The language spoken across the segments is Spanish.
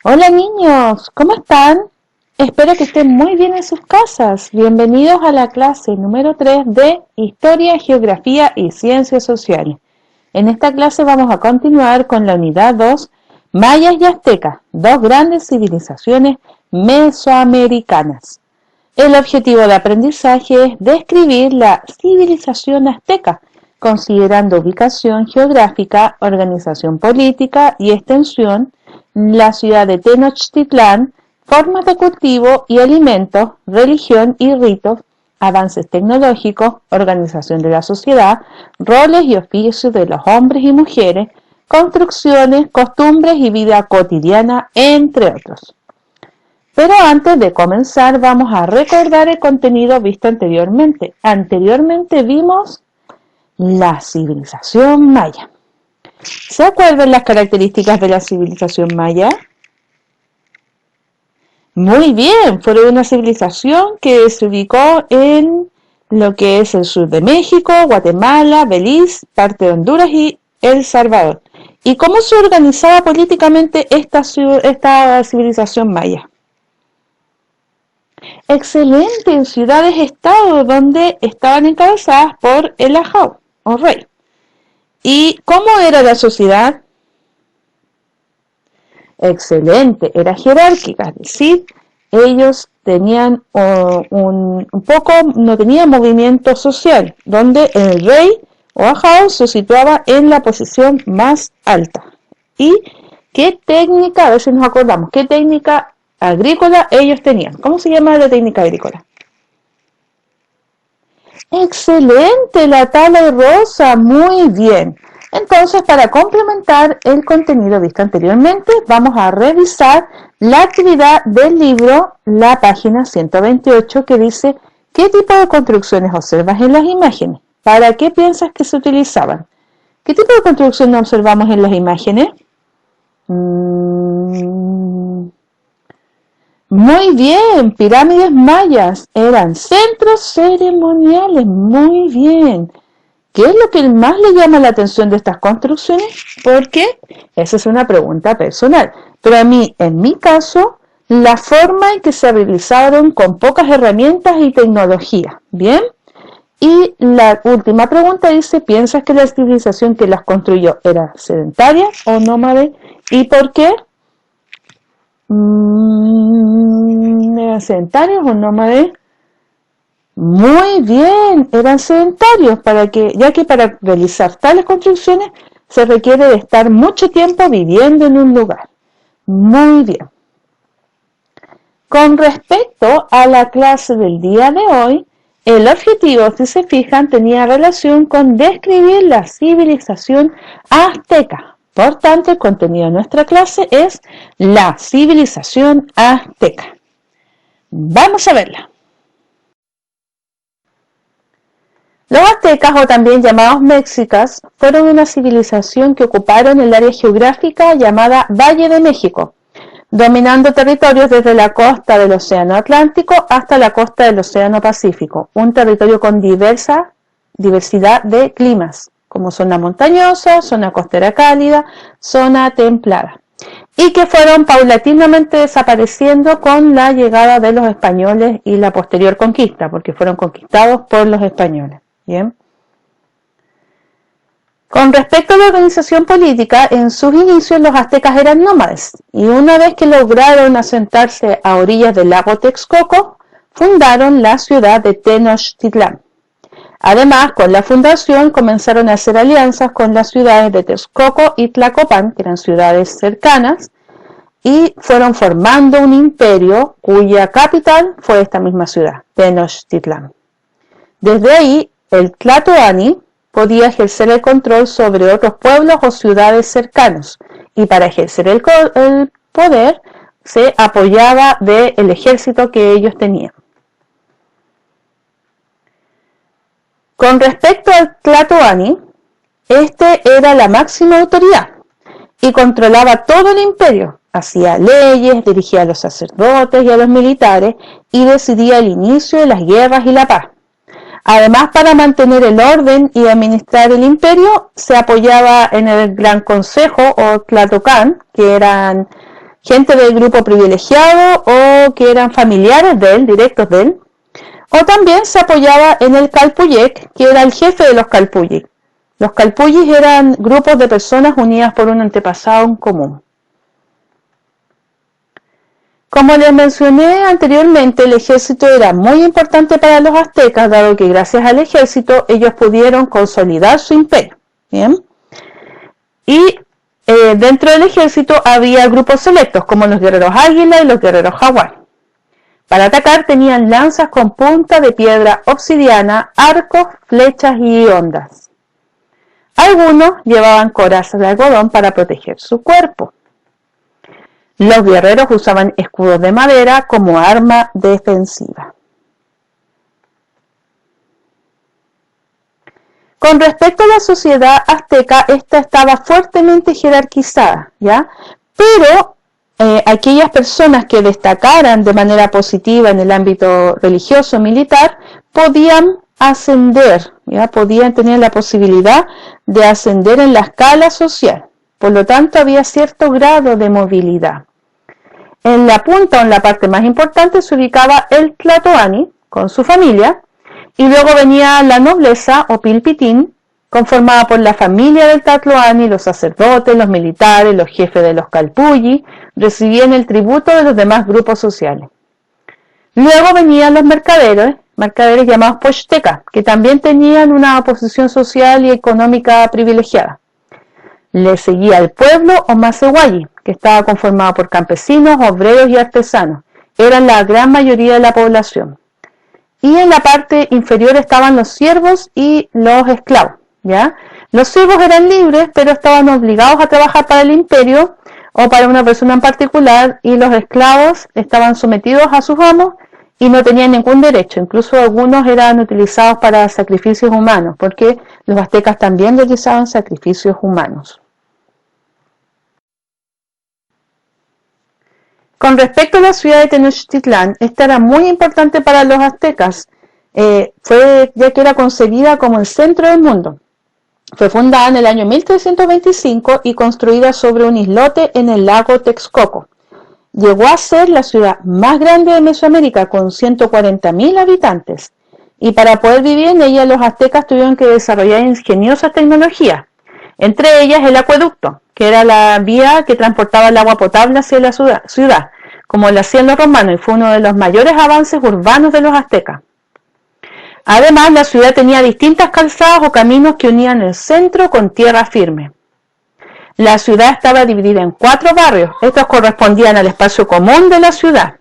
Hola niños, ¿cómo están? Espero que estén muy bien en sus casas. Bienvenidos a la clase número 3 de Historia, Geografía y Ciencias Sociales. En esta clase vamos a continuar con la unidad 2, Mayas y Aztecas, dos grandes civilizaciones mesoamericanas. El objetivo de aprendizaje es describir la civilización azteca, considerando ubicación geográfica, organización política y extensión, la ciudad de Tenochtitlán, formas de cultivo y alimentos, religión y ritos, avances tecnológicos, organización de la sociedad, roles y oficios de los hombres y mujeres, construcciones, costumbres y vida cotidiana, entre otros. Pero antes de comenzar vamos a recordar el contenido visto anteriormente. Anteriormente vimos la civilización maya. ¿Se acuerdan las características de la civilización maya? Muy bien, fue una civilización que se ubicó en lo que es el sur de México, Guatemala, Belice, parte de Honduras y El Salvador. ¿Y cómo se organizaba políticamente esta civilización maya? Excelente, en ciudades-estado donde estaban encabezadas por el ajau o rey. ¿Y cómo era la sociedad? Excelente, era jerárquica, es decir, ellos tenían no tenían movimiento social, donde el rey o ajau se situaba en la posición más alta. ¿Y qué técnica, a ver si nos acordamos, qué técnica agrícola ellos tenían? ¿Cómo se llama la técnica agrícola? Excelente, la tala rosa, muy bien. Entonces, para complementar el contenido visto anteriormente, vamos a revisar la actividad del libro, la página 128, que dice ¿qué tipo de construcciones observas en las imágenes? ¿Para qué piensas que se utilizaban? ¿Qué tipo de construcciones observamos en las imágenes? Muy bien, pirámides mayas eran centros ceremoniales, muy bien. ¿Qué es lo que más le llama la atención de estas construcciones? ¿Por qué? Esa es una pregunta personal. Pero a mí, en mi caso, la forma en que se realizaron con pocas herramientas y tecnología. ¿Bien? Y la última pregunta dice, ¿piensas que la civilización que las construyó era sedentaria o nómade? ¿Y por qué? ¿Eran sedentarios o nómades? Muy bien, eran sedentarios, ya que para realizar tales construcciones se requiere de estar mucho tiempo viviendo en un lugar. Muy bien. Con respecto a la clase del día de hoy, el objetivo, si se fijan, tenía relación con describir la civilización azteca. Por tanto, el contenido de nuestra clase es la civilización azteca. Vamos a verla. Los aztecas, o también llamados mexicas, fueron una civilización que ocuparon el área geográfica llamada Valle de México, dominando territorios desde la costa del Océano Atlántico hasta la costa del Océano Pacífico, un territorio con diversidad de climas, como zona montañosa, zona costera cálida, zona templada, y que fueron paulatinamente desapareciendo con la llegada de los españoles y la posterior conquista, porque fueron conquistados por los españoles. Bien. Con respecto a la organización política, en sus inicios los aztecas eran nómades y una vez que lograron asentarse a orillas del lago Texcoco, fundaron la ciudad de Tenochtitlán. Además, con la fundación comenzaron a hacer alianzas con las ciudades de Texcoco y Tlacopan, que eran ciudades cercanas, y fueron formando un imperio cuya capital fue esta misma ciudad, Tenochtitlán. Desde ahí, el Tlatoani podía ejercer el control sobre otros pueblos o ciudades cercanos, y para ejercer el poder se apoyaba del ejército que ellos tenían. Con respecto al Tlatoani, este era la máxima autoridad y controlaba todo el imperio, hacía leyes, dirigía a los sacerdotes y a los militares y decidía el inicio de las guerras y la paz. Además, para mantener el orden y administrar el imperio, se apoyaba en el Gran Consejo o Tlatocan, que eran gente del grupo privilegiado o que eran familiares de él, directos de él, o también se apoyaba en el Calpuyek, que era el jefe de los Calpuyik. Los Calpuyik eran grupos de personas unidas por un antepasado en común. Como les mencioné anteriormente, el ejército era muy importante para los aztecas, dado que gracias al ejército ellos pudieron consolidar su imperio. ¿Bien? Y dentro del ejército había grupos selectos, como los guerreros águila y los guerreros jaguar. Para atacar tenían lanzas con punta de piedra obsidiana, arcos, flechas y ondas. Algunos llevaban corazas de algodón para proteger su cuerpo. Los guerreros usaban escudos de madera como arma defensiva. Con respecto a la sociedad azteca, esta estaba fuertemente jerarquizada, ¿ya? Pero aquellas personas que destacaran de manera positiva en el ámbito religioso militar podían ascender, ¿ya? Podían tener la posibilidad de ascender en la escala social. Por lo tanto, había cierto grado de movilidad. En la punta o en la parte más importante se ubicaba el Tlatoani con su familia, y luego venía la nobleza o Pilpitín, conformada por la familia del Tlatoani, los sacerdotes, los militares, los jefes de los Calpulli, recibían el tributo de los demás grupos sociales. Luego venían los mercaderes llamados Pochtecas, que también tenían una posición social y económica privilegiada. Le seguía el pueblo o Masehualli, que estaba conformado por campesinos, obreros y artesanos. Eran la gran mayoría de la población. Y en la parte inferior estaban los siervos y los esclavos, ¿ya? Los siervos eran libres, pero estaban obligados a trabajar para el imperio o para una persona en particular, y los esclavos estaban sometidos a sus amos y no tenían ningún derecho. Incluso algunos eran utilizados para sacrificios humanos, porque los aztecas también realizaban sacrificios humanos. Con respecto a la ciudad de Tenochtitlán, esta era muy importante para los aztecas, ya que era concebida como el centro del mundo. Fue fundada en el año 1325 y construida sobre un islote en el lago Texcoco. Llegó a ser la ciudad más grande de Mesoamérica, con 140.000 habitantes. Y para poder vivir en ella, los aztecas tuvieron que desarrollar ingeniosas tecnologías, entre ellas el acueducto, que era la vía que transportaba el agua potable hacia la ciudad, como lo hacían los romanos, y fue uno de los mayores avances urbanos de los aztecas. Además, la ciudad tenía distintas calzadas o caminos que unían el centro con tierra firme. La ciudad estaba dividida en 4 barrios. Estos correspondían al espacio común de la ciudad.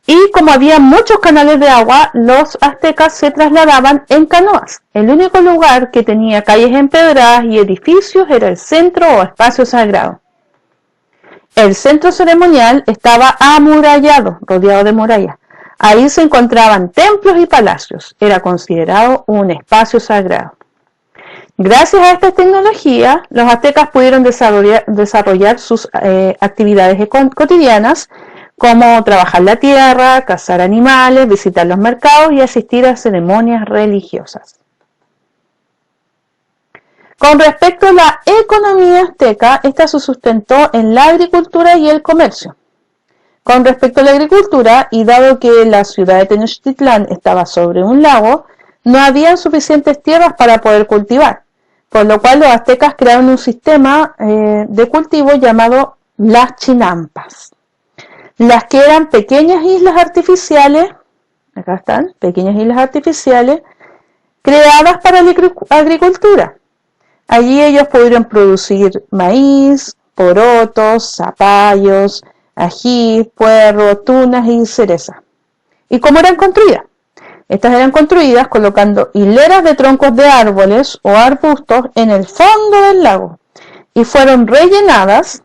Y como había muchos canales de agua, los aztecas se trasladaban en canoas. El único lugar que tenía calles empedradas y edificios era el centro o espacio sagrado. El centro ceremonial estaba amurallado, rodeado de murallas. Ahí se encontraban templos y palacios. Era considerado un espacio sagrado. Gracias a esta tecnología, los aztecas pudieron desarrollar sus actividades cotidianas, como trabajar la tierra, cazar animales, visitar los mercados y asistir a ceremonias religiosas. Con respecto a la economía azteca, esta se sustentó en la agricultura y el comercio. Con respecto a la agricultura, y dado que la ciudad de Tenochtitlán estaba sobre un lago, no había suficientes tierras para poder cultivar, por lo cual los aztecas crearon un sistema de cultivo llamado las chinampas, las que eran pequeñas islas artificiales, acá están, pequeñas islas artificiales, creadas para la agricultura. Allí ellos pudieron producir maíz, porotos, zapallos, ají, puerro, tunas y cereza. ¿Y cómo eran construidas? Estas eran construidas colocando hileras de troncos de árboles o arbustos en el fondo del lago y fueron rellenadas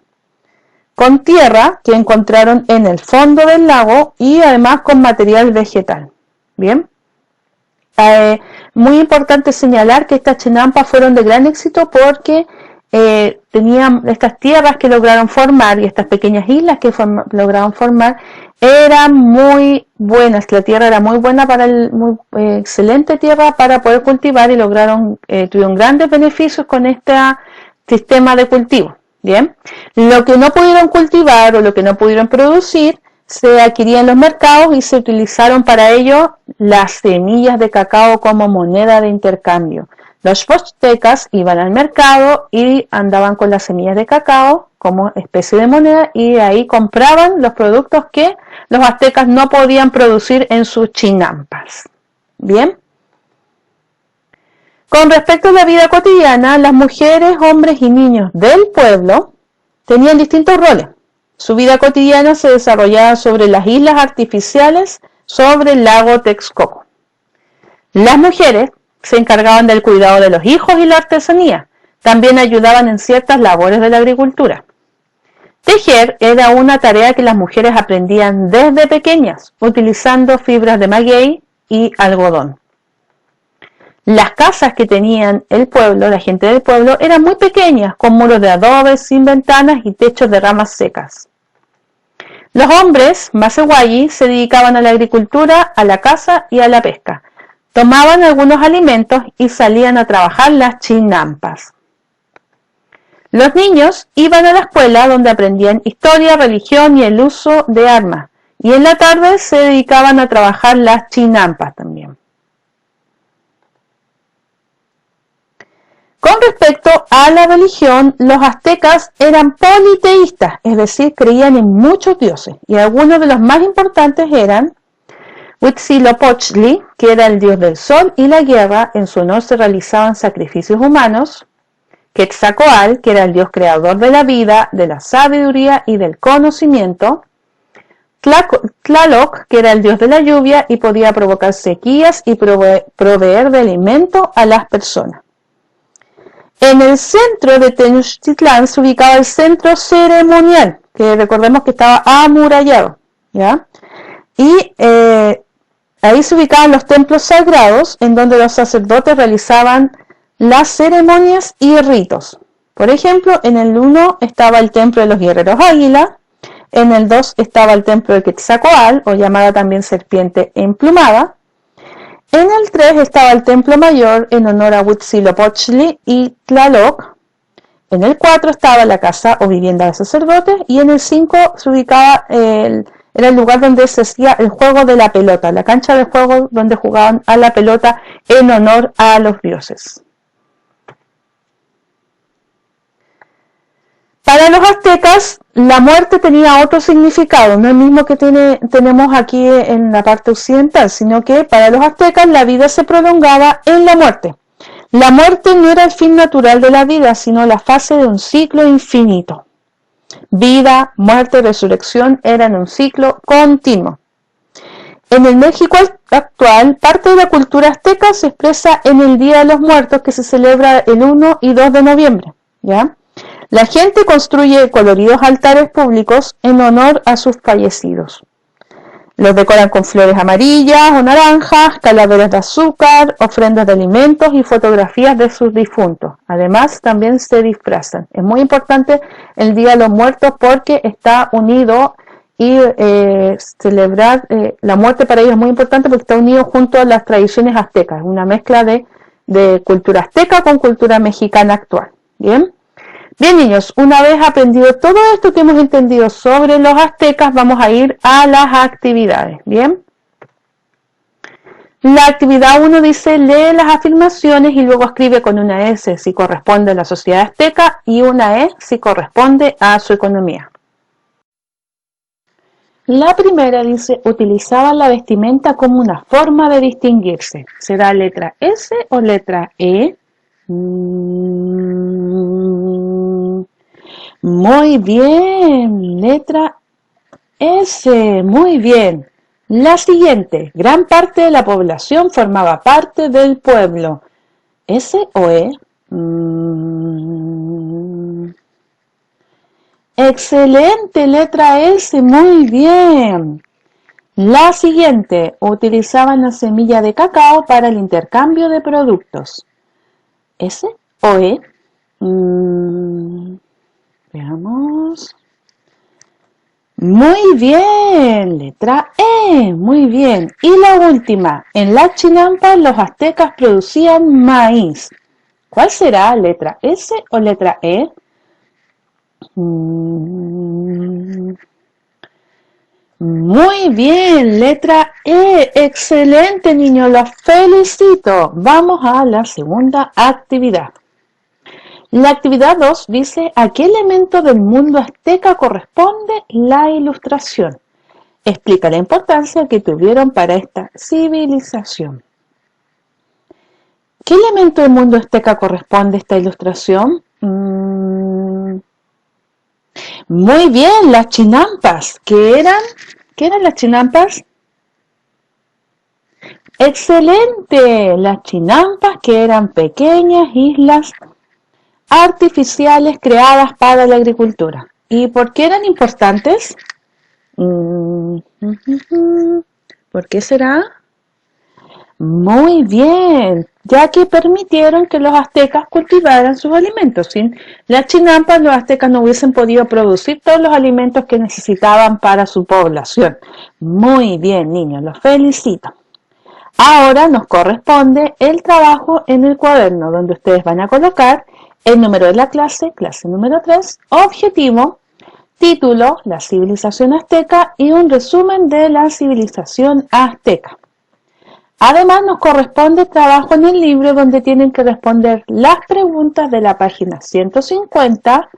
con tierra que encontraron en el fondo del lago y además con material vegetal. Bien. Muy importante señalar que estas chinampas fueron de gran éxito porque tenían estas tierras que lograron formar y estas pequeñas islas que lograron formar eran muy buenas. La tierra era muy buena excelente tierra para poder cultivar y tuvieron grandes beneficios con este sistema de cultivo. Bien, lo que no pudieron cultivar o lo que no pudieron producir se adquiría en los mercados y se utilizaron para ello las semillas de cacao como moneda de intercambio. Los aztecas iban al mercado y andaban con las semillas de cacao como especie de moneda y de ahí compraban los productos que los aztecas no podían producir en sus chinampas. Bien. Con respecto a la vida cotidiana, las mujeres, hombres y niños del pueblo tenían distintos roles. Su vida cotidiana se desarrollaba sobre las islas artificiales sobre el lago Texcoco. Las mujeres se encargaban del cuidado de los hijos y la artesanía. También ayudaban en ciertas labores de la agricultura. Tejer era una tarea que las mujeres aprendían desde pequeñas, utilizando fibras de maguey y algodón. Las casas que tenían el pueblo, la gente del pueblo, eran muy pequeñas, con muros de adobe, sin ventanas y techos de ramas secas. Los hombres, masehualli, se dedicaban a la agricultura, a la caza y a la pesca. Tomaban algunos alimentos y salían a trabajar las chinampas. Los niños iban a la escuela donde aprendían historia, religión y el uso de armas. Y en la tarde se dedicaban a trabajar las chinampas también. Con respecto a la religión, los aztecas eran politeístas, es decir, creían en muchos dioses, y algunos de los más importantes eran Huitzilopochtli, que era el dios del sol y la guerra, en su honor se realizaban sacrificios humanos; Quetzalcóatl, que era el dios creador de la vida, de la sabiduría y del conocimiento; Tlaloc, que era el dios de la lluvia y podía provocar sequías y proveer de alimento a las personas. En el centro de Tenochtitlán se ubicaba el centro ceremonial, que recordemos que estaba amurallado, ¿ya? Y ahí se ubicaban los templos sagrados, en donde los sacerdotes realizaban las ceremonias y ritos. Por ejemplo, en el 1 estaba el templo de los guerreros águila, en el 2 estaba el templo de Quetzalcóatl, o llamada también serpiente emplumada. En el 3 estaba el templo mayor en honor a Huitzilopochtli y Tlaloc. En el 4 estaba la casa o vivienda de sacerdotes y en el 5 se ubicaba era el lugar donde se hacía el juego de la pelota, la cancha de juego donde jugaban a la pelota en honor a los dioses. Para los aztecas, la muerte tenía otro significado, no el mismo que tenemos aquí en la parte occidental, sino que para los aztecas la vida se prolongaba en la muerte. La muerte no era el fin natural de la vida, sino la fase de un ciclo infinito. Vida, muerte, resurrección eran un ciclo continuo. En el México actual, parte de la cultura azteca se expresa en el Día de los Muertos, que se celebra el 1 y 2 de noviembre, ¿ya? La gente construye coloridos altares públicos en honor a sus fallecidos. Los decoran con flores amarillas o naranjas, calaveras de azúcar, ofrendas de alimentos y fotografías de sus difuntos. Además, también se disfrazan. Es muy importante el Día de los Muertos porque está unido y celebrar la muerte para ellos es muy importante porque está unido junto a las tradiciones aztecas. Es una mezcla de cultura azteca con cultura mexicana actual. ¿Bien? Bien, niños, una vez aprendido todo esto que hemos entendido sobre los aztecas, vamos a ir a las actividades, ¿bien? La actividad 1 dice, lee las afirmaciones y luego escribe con una S si corresponde a la sociedad azteca y una E si corresponde a su economía. La primera dice, utilizaban la vestimenta como una forma de distinguirse. ¿Será letra S o letra E? Muy bien, letra S, muy bien. La siguiente, gran parte de la población formaba parte del pueblo. ¿S o E? Excelente, letra S, muy bien. La siguiente, utilizaban la semilla de cacao para el intercambio de productos. ¿S o E? Veamos. Muy bien, letra E, muy bien. Y la última, en las chinampas los aztecas producían maíz. ¿Cuál será, letra S o letra E? Muy bien, letra E. Excelente, niños, los felicito. Vamos a la segunda actividad. La actividad 2 dice: ¿a qué elemento del mundo azteca corresponde la ilustración? Explica la importancia que tuvieron para esta civilización. ¿Qué elemento del mundo azteca corresponde a esta ilustración? Muy bien, las chinampas. ¿Qué eran? ¿Qué eran las chinampas? Excelente, las chinampas, que eran pequeñas islas artificiales creadas para la agricultura. ¿Y por qué eran importantes? ¿Por qué será? Muy bien, ya que permitieron que los aztecas cultivaran sus alimentos. Sin las chinampas, los aztecas no hubiesen podido producir todos los alimentos que necesitaban para su población. Muy bien, niños, los felicito. Ahora nos corresponde el trabajo en el cuaderno, donde ustedes van a colocar el número de la clase, clase número 3, objetivo, título, la civilización azteca y un resumen de la civilización azteca. Además, nos corresponde trabajo en el libro, donde tienen que responder las preguntas de la página 150,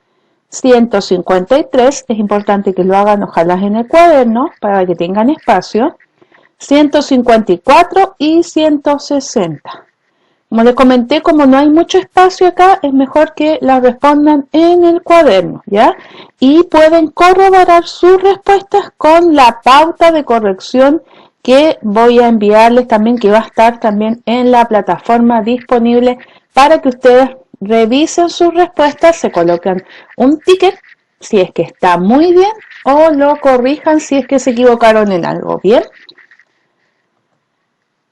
153, es importante que lo hagan ojalá en el cuaderno para que tengan espacio, 154 y 160. Como les comenté, como no hay mucho espacio acá, es mejor que las respondan en el cuaderno, ¿ya? Y pueden corroborar sus respuestas con la pauta de corrección que voy a enviarles también, que va a estar también en la plataforma disponible para que ustedes revisen sus respuestas, se colocan un ticket si es que está muy bien o lo corrijan si es que se equivocaron en algo, ¿bien?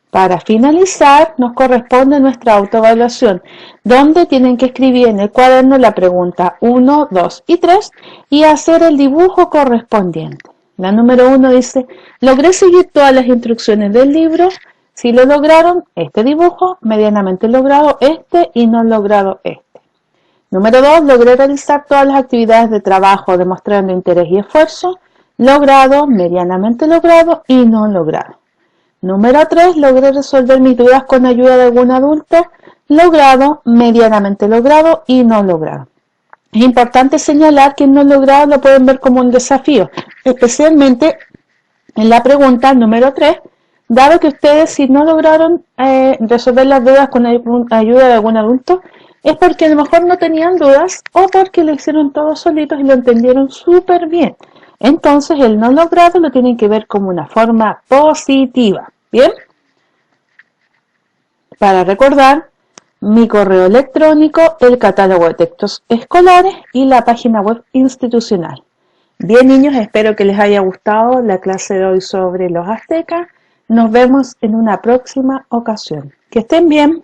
Para finalizar, nos corresponde nuestra autoevaluación, donde tienen que escribir en el cuaderno la pregunta 1, 2 y 3 y hacer el dibujo correspondiente. La número 1 dice: logré seguir todas las instrucciones del libro. Si lo lograron, este dibujo, medianamente logrado este y no logrado este. Número 2, logré realizar todas las actividades de trabajo demostrando interés y esfuerzo. Logrado, medianamente logrado y no logrado. Número 3, logré resolver mis dudas con ayuda de algún adulto. Logrado, medianamente logrado y no logrado. Es importante señalar que no logrado lo pueden ver como un desafío, especialmente en la pregunta número 3, dado que ustedes si no lograron resolver las dudas con ayuda de algún adulto, es porque a lo mejor no tenían dudas o porque lo hicieron todos solitos y lo entendieron súper bien. Entonces el no logrado lo tienen que ver como una forma positiva, ¿bien? Para recordar, mi correo electrónico, el catálogo de textos escolares y la página web institucional. Bien, niños, espero que les haya gustado la clase de hoy sobre los aztecas. Nos vemos en una próxima ocasión. Que estén bien.